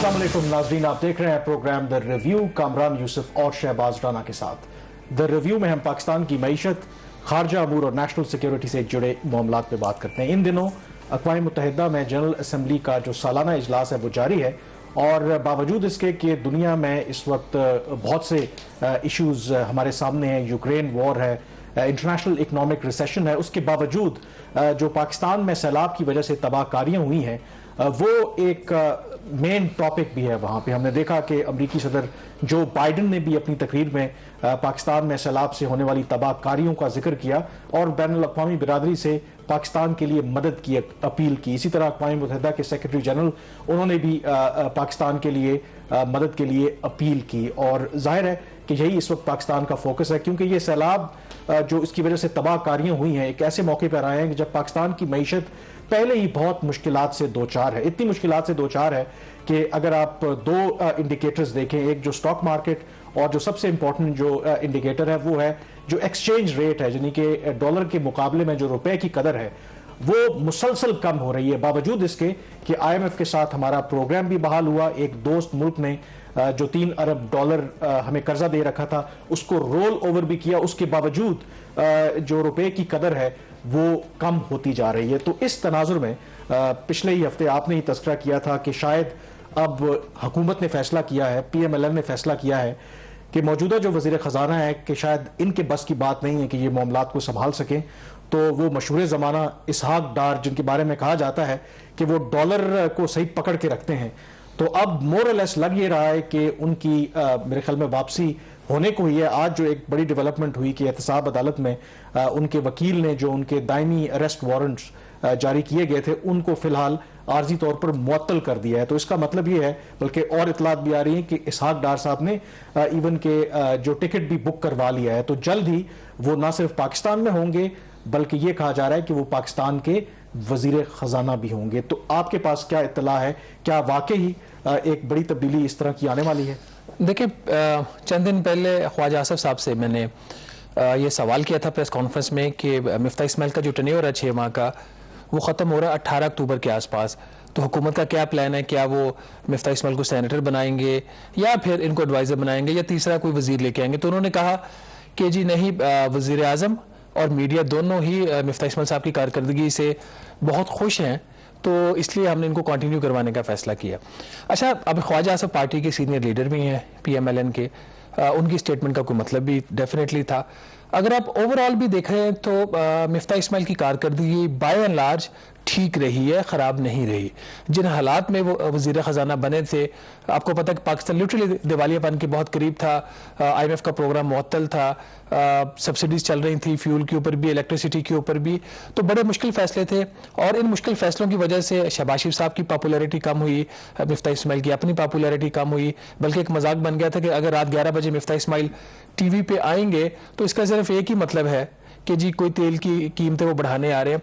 अस्सलाम वालेकुम नाज़रीन, आप देख रहे हैं programme the review Kamran Yusuf और शहबाज राना के साथ। द रिव्यू में हम पाकिस्तान की मईशत, खारजा अमूर और नेशनल सिक्योरिटी से जुड़े मामलात पे बात करते हैं। इन दिनों अक़वाम मुत्तहिदा में जनरल असम्बली का जो सालाना इजलास है वो जारी है और बावजूद इसके कि दुनिया में इस वक्त बहुत से इश्यूज़ हमारे सामने हैं, यूक्रेन वॉर है, इंटरनेशनल इकनॉमिक रिसेशन है, उसके बावजूद जो पाकिस्तान में सैलाब की वजह से तबाहकारियाँ हुई हैं वो एक मेन टॉपिक भी है। वहाँ पे हमने देखा कि अमरीकी सदर जो बाइडन ने भी अपनी तकरीर में पाकिस्तान में सैलाब से होने वाली तबाहकारियों का जिक्र किया और बैनुल अक़वामी बिरादरी से पाकिस्तान के लिए मदद की अपील की। इसी तरह अक़वाम मुत्तहिदा के सेक्रेटरी जनरल उन्होंने भी पाकिस्तान के लिए मदद के लिए अपील की और जाहिर है कि यही इस वक्त पाकिस्तान का फोकस है, क्योंकि ये सैलाब जो इसकी वजह से तबाहकारियाँ हुई हैं एक ऐसे मौके पर आए हैं कि जब पाकिस्तान की मईशत पहले ही बहुत मुश्किलात से दो चार है। इतनी मुश्किलात से दो चार है कि अगर आप दो इंडिकेटर्स देखें, एक जो स्टॉक मार्केट और जो सबसे इंपॉर्टेंट जो इंडिकेटर है वो है जो एक्सचेंज रेट है, यानी कि डॉलर के मुकाबले में जो रुपए की कदर है वो मुसलसल कम हो रही है। बावजूद इसके कि IMF के साथ हमारा प्रोग्राम भी बहाल हुआ, एक दोस्त मुल्क ने जो 3 अरब डॉलर हमें कर्जा दे रखा था उसको रोल ओवर भी किया, उसके बावजूद जो रुपए की कदर है वो कम होती जा रही है। तो इस तनाजुर में पिछले ही हफ्ते आपने ही तस्करा किया था कि शायद अब हुकूमत ने फैसला किया है, PMLN ने फैसला किया है कि मौजूदा जो वज़ीर ख़जाना है कि शायद इनके बस की बात नहीं है कि ये मामलात को संभाल सकें। तो वो मशहूर ज़माना इसहाक डार जिनके बारे में कहा जाता है कि वो डॉलर को सही पकड़ के रखते हैं, तो अब मोर लेस लग ये रहा है कि उनकी मेरे ख्याल में वापसी होने को ही है। आज जो एक बड़ी डेवलपमेंट हुई कि एहतसाब अदालत में उनके वकील ने जो उनके दायमी अरेस्ट वारंट्स जारी किए गए थे उनको फिलहाल आर्जी तौर पर मुअत्तल कर दिया है। तो इसका मतलब ये है, बल्कि और इतलात भी आ रही है कि इसहाक डार साहब ने इवन के जो टिकट भी बुक करवा लिया है, तो जल्द ही वो ना सिर्फ पाकिस्तान में होंगे बल्कि ये कहा जा रहा है कि वो पाकिस्तान के वजीर खजाना भी होंगे। तो आपके पास क्या इत्तला है, क्या वाकई एक बड़ी तब्दीली इस तरह की आने वाली है? देखिए, चंद दिन पहले ख्वाजा आसिफ साहब से मैंने ये सवाल किया था प्रेस कॉन्फ्रेंस में कि मिफ्ता इस्माइल का जो टेन्योर है 6 माह का वो ख़त्म हो रहा है 18 अक्टूबर के आसपास, तो हुकूमत का क्या प्लान है? क्या वो मिफ्ता इस्माइल को सेनेटर बनाएंगे या फिर इनको एडवाइज़र बनाएंगे या तीसरा कोई वज़ीर लेके आएंगे? तो उन्होंने कहा कि जी नहीं, वज़ीर आज़म और मीडिया दोनों ही मिफ्ता इस्माइल साहब की कारकर्दगी से बहुत खुश हैं, तो इसलिए हमने इनको कंटिन्यू करवाने का फैसला किया। अच्छा, अब ख्वाजा आसिफ पार्टी के सीनियर लीडर भी हैं PMLN के, उनकी स्टेटमेंट का कोई मतलब भी डेफिनेटली था। अगर आप ओवरऑल भी देख रहे हैं तो मिफ्ता इस्माइल की कारकर्दगी बाय एंड लार्ज ठीक रही है, ख़राब नहीं रही। जिन हालात में वो वज़ीर ख़जाना बने थे, आपको पता है कि पाकिस्तान लिटरली दिवालियापन के बहुत करीब था, IMF का प्रोग्राम मुअत्तल था, सब्सिडीज़ चल रही थी फ्यूल के ऊपर भी, इलेक्ट्रिसिटी के ऊपर भी, तो बड़े मुश्किल फ़ैसले थे और इन मुश्किल फ़ैसलों की वजह से शहबाज शरीफ साहब की पॉपुलैरिटी कम हुई, मिफ्ता इस्माइल की अपनी पॉपुलैरिटी कम हुई, बल्कि एक मजाक बन गया था कि अगर रात 11 बजे मिफ्ता इस्माइल TV पे आएंगे तो इसका सिर्फ एक ही मतलब है कि जी कोई तेल की कीमतें वो बढ़ाने आ रहे हैं।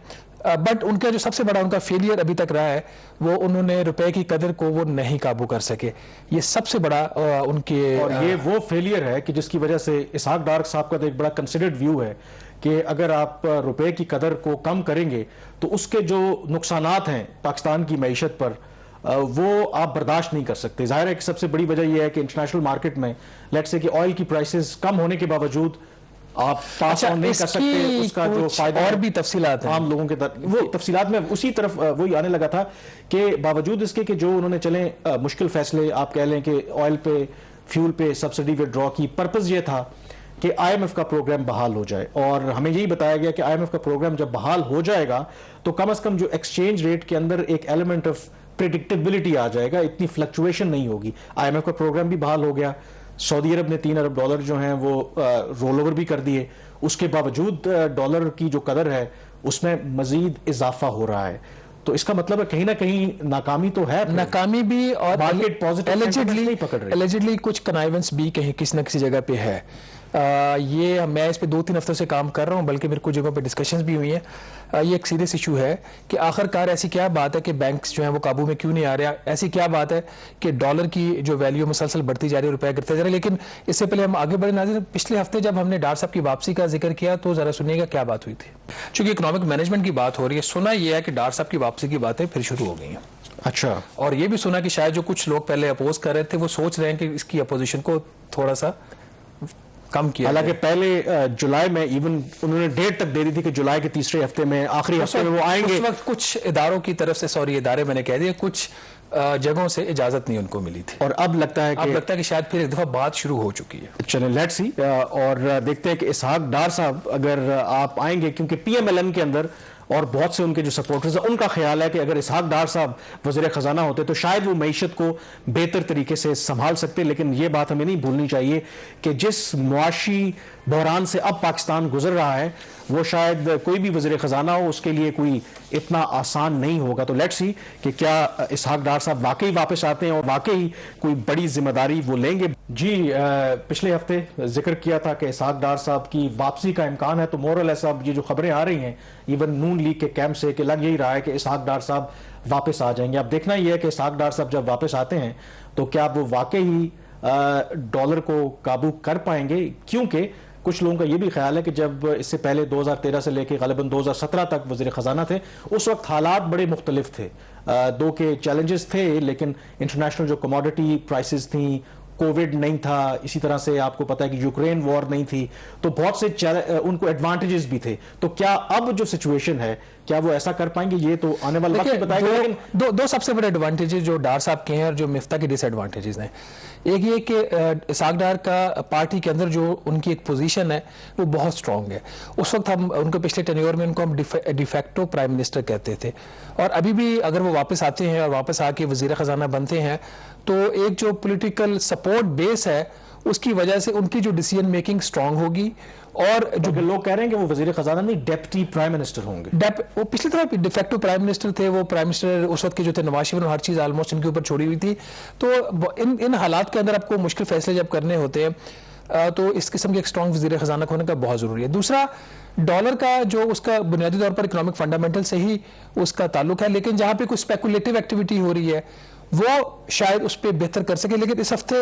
बट उनका जो सबसे बड़ा उनका फेलियर अभी तक रहा है वो उन्होंने रुपए की कदर को वो नहीं काबू कर सके, ये सबसे बड़ा उनके और ये वो फेलियर है कि जिसकी वजह से इसहाक डार साहब का तो एक बड़ा कंसिडर्ड व्यू है कि अगर आप रुपए की कदर को कम करेंगे तो उसके जो नुकसानात हैं पाकिस्तान की मईशत पर वो आप बर्दाश्त नहीं कर सकते। जाहिर है कि सबसे बड़ी वजह यह है कि इंटरनेशनल मार्केट में लेट्स से कि ऑयल की प्राइसेस कम होने के बावजूद आप पास ऑन नहीं कर सकते, उसका जो फायदा और भी तफसीलात आम लोगों के वो तफसीलात में उसी तरफ वही आने लगा था कि बावजूद इसके कि जो उन्होंने चले मुश्किल फैसले, आप कह लें कि ऑयल पे फ्यूल पे सब्सिडी विड्रॉ की, पर्पस ये था कि IMF का प्रोग्राम बहाल हो जाए और हमें यही बताया गया कि IMF का प्रोग्राम जब बहाल हो जाएगा तो कम से कम जो एक्सचेंज रेट के अंदर एक एलिमेंट ऑफ प्रेडिक्टेबिलिटी आ जाएगा, इतनी फ्लक्चुएशन नहीं होगी। IMF का प्रोग्राम भी बहाल हो गया, सऊदी अरब ने 3 अरब डॉलर जो हैं वो रोल ओवर भी कर दिए, उसके बावजूद डॉलर की जो कदर है उसमें मजीद इजाफा हो रहा है। तो इसका मतलब है कहीं ना कहीं नाकामी तो है, नाकामी भी और मार्केट पॉजिटिव एलिजिडली कुछ कनाइवेंस भी कहीं किसी न किसी जगह पे है। یہ میں اس پہ 2-3 ہفتوں سے کام کر رہا ہوں, بلکہ میرے کچھ جگہوں پہ ڈسکشنز بھی ہوئی ہیں. یہ ایک سیریس ایشو ہے کہ آخر کار ایسی کیا بات ہے کہ بینکس جو ہیں وہ قابو میں کیوں نہیں آ رہا, ایسی کیا بات ہے کہ ڈالر کی جو ویلیو مسلسل بڑھتی جا رہی ہے, روپے گرتے جا رہے ہیں. لیکن اس سے پہلے ہم آگے بڑھے ناظرین, پچھلے ہفتے جب ہم نے ڈار صاحب کی واپسی کا ذکر کیا تو ذرا سنیے گا کیا بات ہوئی تھی. چونکہ اکنامک مینجمنٹ کی بات ہو رہی ہے, سنا یہ ہے کہ ڈار صاحب کی واپسی کی باتیں پھر شروع ہو گئی ہیں. اچھا. اور یہ بھی سنا کہ شاید جو کچھ لوگ پہلے اپوز کر رہے تھے وہ سوچ رہے ہیں کہ اس کی اپوزیشن کو تھوڑا سا کم کیا. حالانکہ پہلے جولائی میں ایون انہوں نے ڈیٹ تک دے دی تھی کہ جولائی کے تیسرے ہفتے میں, آخری ہفتے میں وہ آئیں گے. اس وقت کچھ اداروں کی طرف سے, سوری ادارے میں نے کہہ دیا, کچھ جگہوں سے اجازت نہیں ان کو ملی تھی, اور اب لگتا ہے کہ شاید پھر ایک دفعہ بات شروع ہو چکی ہے. چلیں لیٹس سی, اور دیکھتے ہیں کہ اسحاق ڈار صاحب اگر آپ آئیں گے, کیونکہ پی ایم ایل این کے اندر اور بہت سے ان کے جو سپورٹرز ہیں ان کا خیال ہے کہ اگر اسحاق ڈار صاحب وزیر خزانہ ہوتے تو شاید وہ معیشت کو بہتر طریقے سے سنبھال سکتے. لیکن یہ بات ہمیں نہیں بھولنی چاہیے کہ جس معاشی بحران سے اب پاکستان گزر رہا ہے وہ شاید کوئی بھی وزیر خزانہ ہو اس کے لیے کوئی اتنا آسان نہیں ہوگا. تو لیٹس سی کہ کیا اسحاق ڈار صاحب واقعی واپس آتے ہیں اور واقعی کوئی بڑی ذمہ داری وہ لیں گے. جی, پچھلے ہفتے ذکر کیا تھا کہ اسحاق ڈار صاحب کی واپسی کا امکان ہے, تو مورل صاحب یہ جو خبریں آ رہی ہیں ایون نون لیگ کے کیمپ سے کہ لگ یہی رہا ہے کہ اسحاق ڈار صاحب واپس آ جائیں گے. اب دیکھنا یہ ہے کہ اسحاق ڈار صاحب جب واپس آتے ہیں تو کیا وہ واقعی ڈالر کو قابو کر پائیں گے, کیونکہ کچھ لوگوں کا یہ بھی خیال ہے کہ جب اس سے پہلے 2013 سے لے کے غالباً 2017 تک وزیر خزانہ تھے, اس وقت حالات بڑے مختلف تھے. دو کے چیلنجز تھے, لیکن انٹرنیشنل جو کموڈٹی پرائسز تھیں, کووڈ نہیں تھا, اسی طرح سے آپ کو پتا ہے کہ یوکرین وار نہیں تھی, تو بہت سے ان کو ایڈوانٹیجز بھی تھے. تو کیا اب جو سچویشن ہے کیا وہ ایسا کر پائیں گے, یہ تو آنے والا وقت بتائے گا. لیکن دو سب سے بڑے ایڈوانٹیجز جو ڈار صاحب کے ہیں اور جو مفتاح کے ڈس ایڈوانٹیجز ہیں, ایک یہ کہ اسحاق ڈار کا پارٹی کے اندر جو ان کی ایک پوزیشن ہے وہ بہت سٹرونگ ہے. اس وقت ہم ان کو پچھلے ٹینیور میں ان کو ہم ڈیفیکٹو پرائم منسٹر کہتے تھے, اور ابھی بھی اگر وہ واپس آتے ہیں اور واپس آ کے وزیر خزانہ بنتے ہیں تو ایک جو پولیٹیکل سپورٹ بیس ہے اس کی وجہ سے ان کی جو ڈیسیژن میکنگ سٹرونگ ہوگی. اور جو لوگ کہہ رہے ہیں کہ وہ وزیر خزانہ نہیں ڈیپٹی پرائم منسٹر ہوں گے. وہ پچھلی طرح ڈیفیکٹو پرائم منسٹر تھے, وہ پرائم منسٹر اس وقت کے جو تھے نواز شریف, ہر چیز آلموسٹ ان کے اوپر چھوڑی ہوئی تھی. تو ان حالات کے اندر آپ کو مشکل فیصلے جب کرنے ہوتے ہیں تو اس قسم کے ایک سٹرونگ وزیر خزانہ ہونے کا بہت ضروری ہے. دوسرا, ڈالر کا جو اس کا بنیادی طور پر اکنامک فنڈامنٹل سے ہی اس کا تعلق ہے, لیکن جہاں پہ کوئی اسپیکولیٹو ایکٹیویٹی ہو رہی ہے وہ شاید اس پہ بہتر کر سکے. لیکن اس ہفتے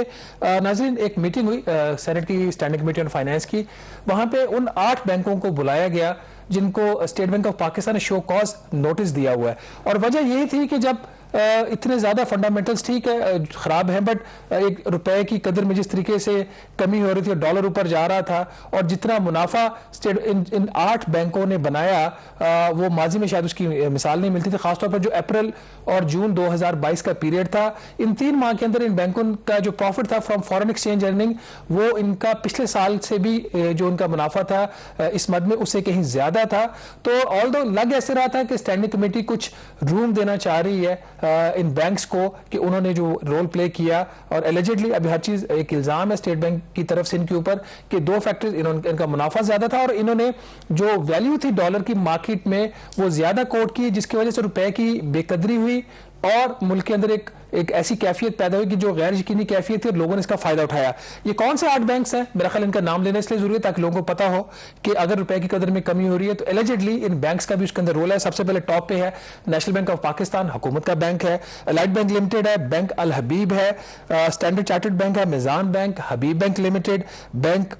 ناظرین ایک میٹنگ ہوئی سینٹ کی اسٹینڈنگ کمیٹی آن فائنانس کی, وہاں پہ ان 8 بینکوں کو بلایا گیا جن کو اسٹیٹ بینک آف پاکستان نے شو کاز نوٹس دیا ہوا ہے. اور وجہ یہی تھی کہ جب اتنے زیادہ فنڈامنٹلز ٹھیک ہے خراب ہیں, بٹ ایک روپے کی قدر میں جس طریقے سے کمی ہو رہی تھی اور ڈالر اوپر جا رہا تھا, اور جتنا منافع ان 8 بینکوں نے بنایا وہ ماضی میں شاید اس کی مثال نہیں ملتی تھی. خاص طور پر جو اپریل اور جون 2022 کا پیریڈ تھا, ان 3 ماہ کے اندر ان بینکوں کا جو پروفٹ تھا فرام فارن ایکسچینج ارننگ, وہ ان کا پچھلے سال سے بھی جو ان کا منافع تھا اس مد میں اس سے کہیں زیادہ تھا. تو آلدو لگ ایسے رہا تھا کہ اسٹینڈنگ کمیٹی کچھ روم دینا چاہ رہی ہے ان بینکس کو کہ انہوں نے جو رول پلے کیا, اور ایلیجڈلی ابھی ہر چیز ایک الزام ہے اسٹیٹ بینک کی طرف سے ان کے اوپر کہ 2 فیکٹرز, ان کا منافع زیادہ تھا اور انہوں نے جو ویلیو تھی ڈالر کی مارکیٹ میں وہ زیادہ کوٹ کی, جس کی وجہ سے روپے کی بے قدری ہوئی اور ملک کے اندر ایک ایسی کیفیت پیدا ہوئی کہ جو غیر یقینی کیفیت تھی اور لوگوں نے اس کا فائدہ اٹھایا. یہ کون سے 8 بینکس ہیں, میرا خیال ان کا نام لینا اس لیے ضروری ہے تاکہ لوگوں کو پتا ہو کہ اگر روپے کی قدر میں کمی ہو رہی ہے تو ایلیجڈلی ان بینکس کا بھی اس کے اندر رول ہے. سب سے پہلے ٹاپ پہ ہے نیشنل بینک آف پاکستان, حکومت کا بینک ہے, الائٹ بینک لمیٹڈ ہے, بینک الحبیب ہے, اسٹینڈرڈ چارٹرڈ بینک ہے, میزان بینک, حبیب بینک لمیٹڈ, بینک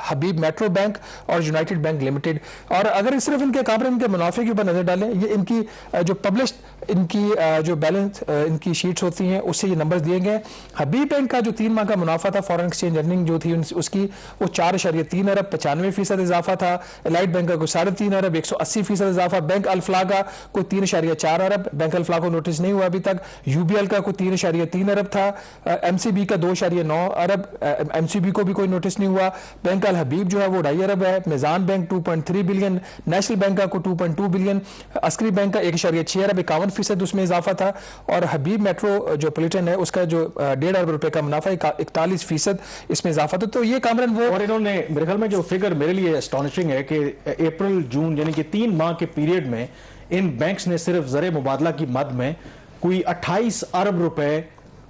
حبیب میٹرو بینک اور یونائٹڈ بینک لمیٹڈ. اور اگر صرف ان کے کام ان کے منافع کے اوپر نظر ڈالیں, یہ ان کی جو پبلشڈ ان کی جو بیلنس ان کی شیٹس ہوتی ہیں اس سے یہ نمبرز دیے گئے. حبیب بینک کا جو 3 ماہ کا منافع تھا فارن ایکسچینج ارننگ جو تھی اس کی وہ 4.3 ارب 95% اضافہ تھا. الائٹ بینک کا کوئی 3.5 ارب 180% اضافہ. بینک الفلاح کا کوئی 3.4 ارب, بینک الفلاح کو نوٹس نہیں ہوا ابھی تک. یو بی ایل کا کوئی 3.3 ارب تھا. ایم سی بی کا 2.9 ارب, ایم سی بی کو بھی کوئی نوٹس نہیں ہوا. بینک الحبیب جو ہے وہ 2.5 ارب ہے. میزان بینک 2.3 بلین, نیشنل بینک کا کوئی 2.2 بلین, عسکری بینک کا 1.6 ارب 51% اس میں اضافہ تھا. اور حبیب میٹرو جو پولیٹن ہے اس کا جو 1.5 ارب روپے کا منافع 41% اس میں اضافہ تھا. تو یہ کامران وہ, اور انہوں نے میرے خیال میں جو فگر میرے لیے اسٹانشنگ ہے کہ اپریل جون یعنی کہ 3 ماہ کے پیریڈ میں ان بینکس نے صرف زر مبادلہ کی مد میں کوئی 28 ارب روپے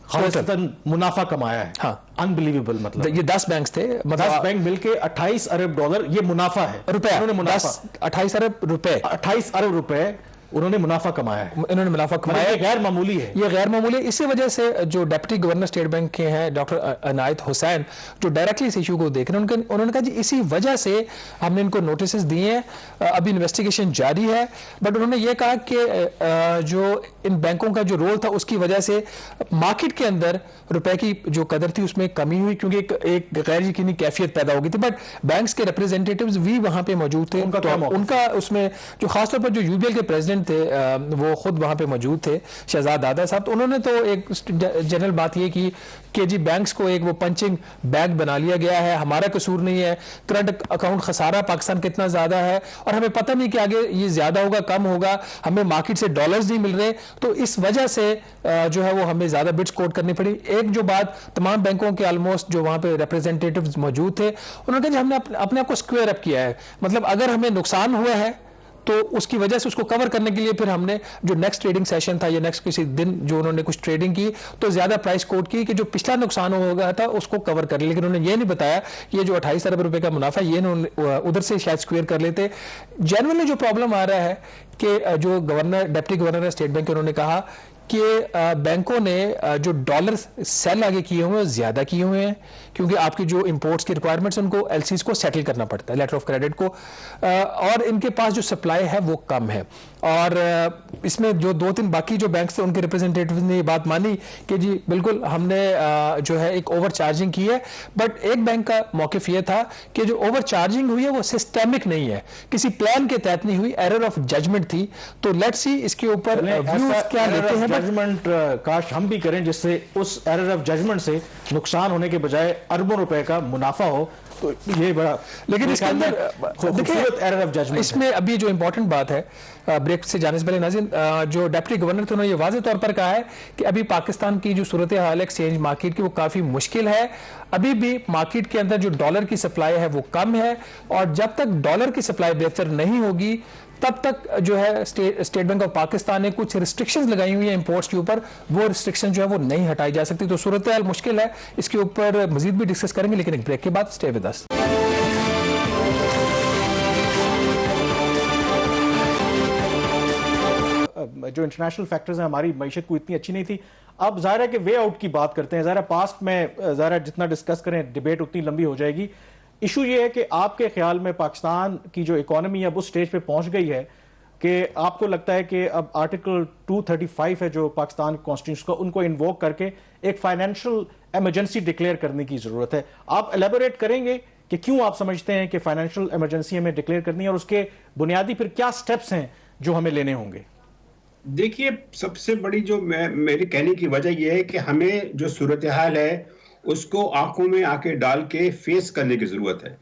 खासतन मुनाफा कमाया है। हाँ। अनबिलीवेबल, मतलब ये 10 बैंक थे, 10 बैंक मिलके 28 अरब डॉलर ये मुनाफा है, रुपए, उन्होंने मुनाफा 28 अरब रुपए, 28 अरब रुपए उन्होंने मुनाफा कमाया है। इन्होंने मुनाफा कमाया, ये गैर मामूली है। ये गैर मामूली है। इसी वजह से जो डिप्टी गवर्नर स्टेट बैंक के हैं डॉक्टर अनायत हुसैन, जो डायरेक्टली इस इशू को देख रहे हैं, उन्होंने कहा जी इसी वजह से हमने इनको नोटिस दिए हैं, अभी इन्वेस्टिगेशन जारी है। बट उन्होंने ये कहा कि जो इन बैंकों का जो रोल था उसकी वजह से मार्केट के अंदर रुपए की जो कदर थी उसमें कमी हुई, क्योंकि एक गैर यकीनी कैफियत पैदा हो गई थी। बट बैंक्स के रिप्रेजेंटेटिव्स भी वहां पे मौजूद थे, उनका उसमें जो खासतौर पर जो यूबीएल के प्रेसिडेंट थे वो खुद वहां पे मौजूद थे, शहजाद दादा साहब, तो उन्होंने तो एक जनरल बात ये की कि जी बैंक्स को एक वो पंचिंग बैग बना लिया गया है, हमारा कसूर नहीं है, करंट अकाउंट खसारा पाकिस्तान कितना ज्यादा है और हमें पता नहीं कि आगे ये ज्यादा होगा कम होगा, हमें मार्केट से डॉलर्स नहीं मिल रहे, तो इस वजह से जो है वो हमें ज्यादा बिड्स कोट करनी पड़ी। एक जो बात तमाम बैंकों के ऑलमोस्ट जो वहां पे रिप्रेजेंटेटिव्स मौजूद थे, उन्होंने कहा जी हमने अपने आप को स्क्वेयर अप किया है, मतलब अगर हमें नुकसान हुआ है तो उसकी वजह से उसको कवर करने के लिए फिर हमने जो नेक्स्ट ट्रेडिंग सेशन था या नेक्स्ट किसी दिन जो उन्होंने कुछ ट्रेडिंग की तो ज्यादा प्राइस कोट की कि जो पिछला नुकसान हो गया था उसको कवर कर, लेकिन उन्होंने ये नहीं बताया ये जो 28 अरब रुपए का मुनाफा ये उधर से शायद स्क्वेयर कर लेते। जनरली जो प्रॉब्लम आ रहा है कि जो governor deputy governor state bank उन्होंने कहा कि बैंकों ने जो डॉलर सेल आगे किए हुए हैं ज्यादा किए हुए हैं, क्योंकि आपकी जो इंपोर्ट्स की रिक्वायरमेंट्स उनको एलसीज को सेटल करना पड़ता है, लेटर ऑफ क्रेडिट को, और इनके पास जो सप्लाई है वो कम है। और इसमें जो 2-3 बाकी जो बैंक्स थे उनके रिप्रेजेंटेटिव ने ये बात मानी कि जी बिल्कुल हमने जो है एक ओवर चार्जिंग की है, बट एक बैंक का मौकिफ ये था कि जो ओवर चार्जिंग हुई है वो सिस्टेमिक नहीं है, किसी प्लान के तहत नहीं हुई, एरर ऑफ जजमेंट थी। तो लेट्स सी इसके ऊपर व्यूज क्या लेते हैं। जजमेंट काश हम भी करें जिससे उस एरर ऑफ जजमेंट से नुकसान होने के बजाय अरबों रुपए का मुनाफा हो, तो ये बड़ा, लेकिन इसके अंदर खूबसूरत एरर ऑफ जजमेंट। इसमें अभी जो इंपॉर्टेंट बात है, ब्रेक से जाने से पहले नाज़रीन, जो डिप्टी गवर्नर थे उन्होंने ये वाज़ेह तौर पर कहा है कि अभी पाकिस्तान की जो सूरत हाल है एक्सचेंज मार्केट की वो काफ़ी मुश्किल है, अभी भी मार्केट के अंदर जो डॉलर की सप्लाई है वो कम है, और जब तक डॉलर की सप्लाई बेहतर नहीं होगी तब तक जो है स्टेट बैंक ऑफ पाकिस्तान ने कुछ रिस्ट्रिक्शंस लगाई हुई है इंपोर्ट्स के ऊपर, वो रिस्ट्रिक्शन जो है वो नहीं हटाई जा सकती। तो सूरत हाल मुश्किल है, इसके ऊपर मजीद भी डिस्कस करेंगे, लेकिन एक ब्रेक के बाद स्टे विद अस। जो इंटरनेशनल फैक्टर्स हैं हमारी मईशत को इतनी अच्छी नहीं थी, अब ज़ाहिर है कि वे आउट की बात करते हैं, ज़ाहिर है पास्ट में ज़ाहिर है जितना डिस्कस करें डिबेट उतनी लंबी हो जाएगी। इशू ये है कि आपके ख्याल में पाकिस्तान की जो इकोनॉमी अब उस स्टेज पे पहुंच गई है कि आपको लगता है कि अब आर्टिकल 235 है जो पाकिस्तान कॉन्स्टिट्यूशन का, उनको इन्वोक करके एक फाइनेंशियल इमरजेंसी डिक्लेयर करने की जरूरत है। आप एलेबोरेट करेंगे कि क्यों आप समझते हैं कि फाइनेंशियल इमरजेंसी हमें डिक्लेयर करनी है और उसके बुनियादी फिर क्या स्टेप्स हैं जो हमें लेने होंगे? देखिए, सबसे बड़ी जो मेरी कहने की वजह यह है कि हमें जो सूरत हाल है उसको आंखों में आंखें डाल के फेस करने की जरूरत है।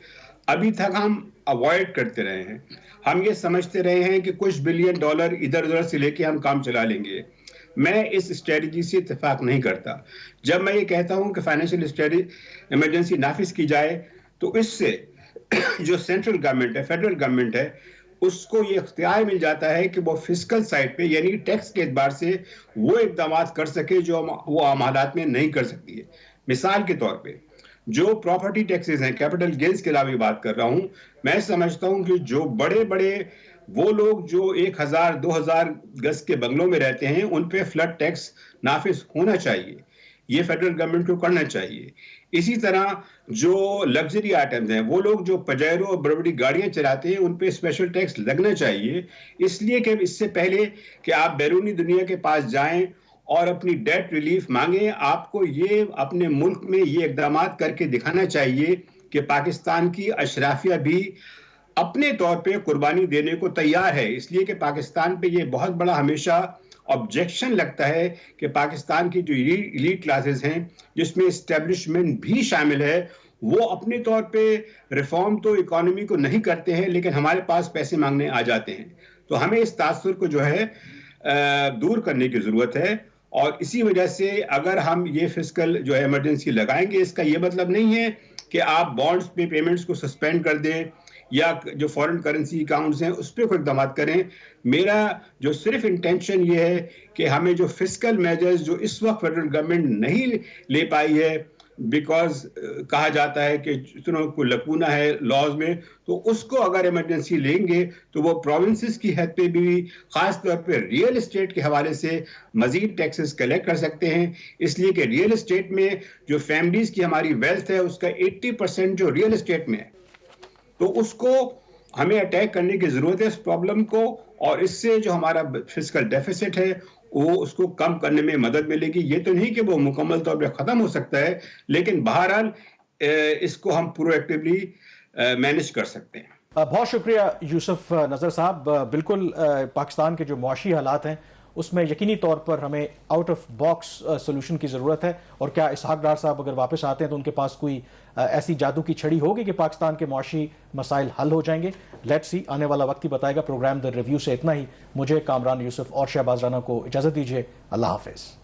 अभी तक हम अवॉइड करते रहे हैं, हम ये समझते रहे हैं कि कुछ बिलियन डॉलर इधर उधर से लेके हम काम चला लेंगे। मैं इस स्ट्रेटजी से इत्तेफाक नहीं करता। जब मैं ये कहता हूं कि फाइनेंशियल इमरजेंसी नाफिज की जाए तो इससे जो सेंट्रल गवर्नमेंट है, फेडरल गवर्नमेंट है, उसको ये इख्तियार मिल जाता है कि वो फिस्कल साइड पे यानी टैक्स के एतबार से वो इक़दाम कर सके जो वो आम हालात में नहीं कर सकती है। मिसाल के तौर पे जो प्रॉपर्टी टैक्सेस हैं, कैपिटल गेन्स के अलावा बात कर रहा हूं, मैं समझता हूं कि जो बड़े बड़े वो लोग जो 1000-2000 गज के बंगलों में रहते हैं उन पे फ्लड टैक्स नाफिज होना चाहिए, ये फेडरल गवर्नमेंट को करना चाहिए। इसी तरह जो लग्जरी आइटम्स हैं, वो लोग जो पजेरो और बड़ी बड़ी गाड़ियां चलाते हैं उन पे स्पेशल टैक्स लगना चाहिए, इसलिए कि इससे पहले कि आप बैरूनी दुनिया के पास जाएं और अपनी डेट रिलीफ मांगे, आपको ये अपने मुल्क में ये इक़दाम करके दिखाना चाहिए कि पाकिस्तान की अशराफिया भी अपने तौर पे कुर्बानी देने को तैयार है। इसलिए कि पाकिस्तान पे ये बहुत बड़ा हमेशा ऑब्जेक्शन लगता है कि पाकिस्तान की जो एलीट क्लासेस हैं जिसमें एस्टेब्लिशमेंट भी शामिल है, वो अपने तौर पे रिफॉर्म तो इकोनॉमी को नहीं करते हैं लेकिन हमारे पास पैसे मांगने आ जाते हैं। तो हमें इस तासुर को जो है दूर करने की जरूरत है, और इसी वजह से अगर हम ये फिस्कल जो है इमरजेंसी लगाएंगे, इसका ये मतलब नहीं है कि आप बॉन्ड्स पे पेमेंट्स को सस्पेंड कर दें یا جو فورن کرنسی اکاؤنٹس ہیں اس پہ کوئی اقدامات کریں. میرا جو صرف انٹینشن یہ ہے کہ ہمیں جو فسکل میجرز جو اس وقت فیڈرل گورنمنٹ نہیں لے پائی ہے بیکاز کہا جاتا ہے کہ اتنا کوئی لکونہ ہے لاز میں, تو اس کو اگر ایمرجنسی لیں گے تو وہ پروونسز کی حد پہ بھی خاص طور پہ ریئل اسٹیٹ کے حوالے سے مزید ٹیکسز کلیکٹ کر سکتے ہیں, اس لیے کہ ریئل اسٹیٹ میں جو فیملیز کی ہماری ویلتھ ہے اس کا 80% جو ریئل اسٹیٹ میں ہے, تو اس کو ہمیں اٹیک کرنے کی ضرورت ہے اس پرابلم کو, اور اس سے جو ہمارا فسکل ڈیفیسٹ ہے وہ اس کو کم کرنے میں مدد ملے گی. یہ تو نہیں کہ وہ مکمل طور پہ ختم ہو سکتا ہے, لیکن بہرحال اس کو ہم پرو ایکٹیولی مینج کر سکتے ہیں. بہت شکریہ یوسف نظر صاحب. بالکل پاکستان کے جو معاشی حالات ہیں اس میں یقینی طور پر ہمیں آؤٹ آف باکس سولوشن کی ضرورت ہے, اور کیا اسحاق ڈار صاحب اگر واپس آتے ہیں تو ان کے پاس کوئی ایسی جادو کی چھڑی ہوگی کہ پاکستان کے معاشی مسائل حل ہو جائیں گے؟ لیٹس سی, آنے والا وقت ہی بتائے گا. پروگرام دا ریویو سے اتنا ہی. مجھے کامران یوسف اور شہباز رانا کو اجازت دیجیے. اللہ حافظ.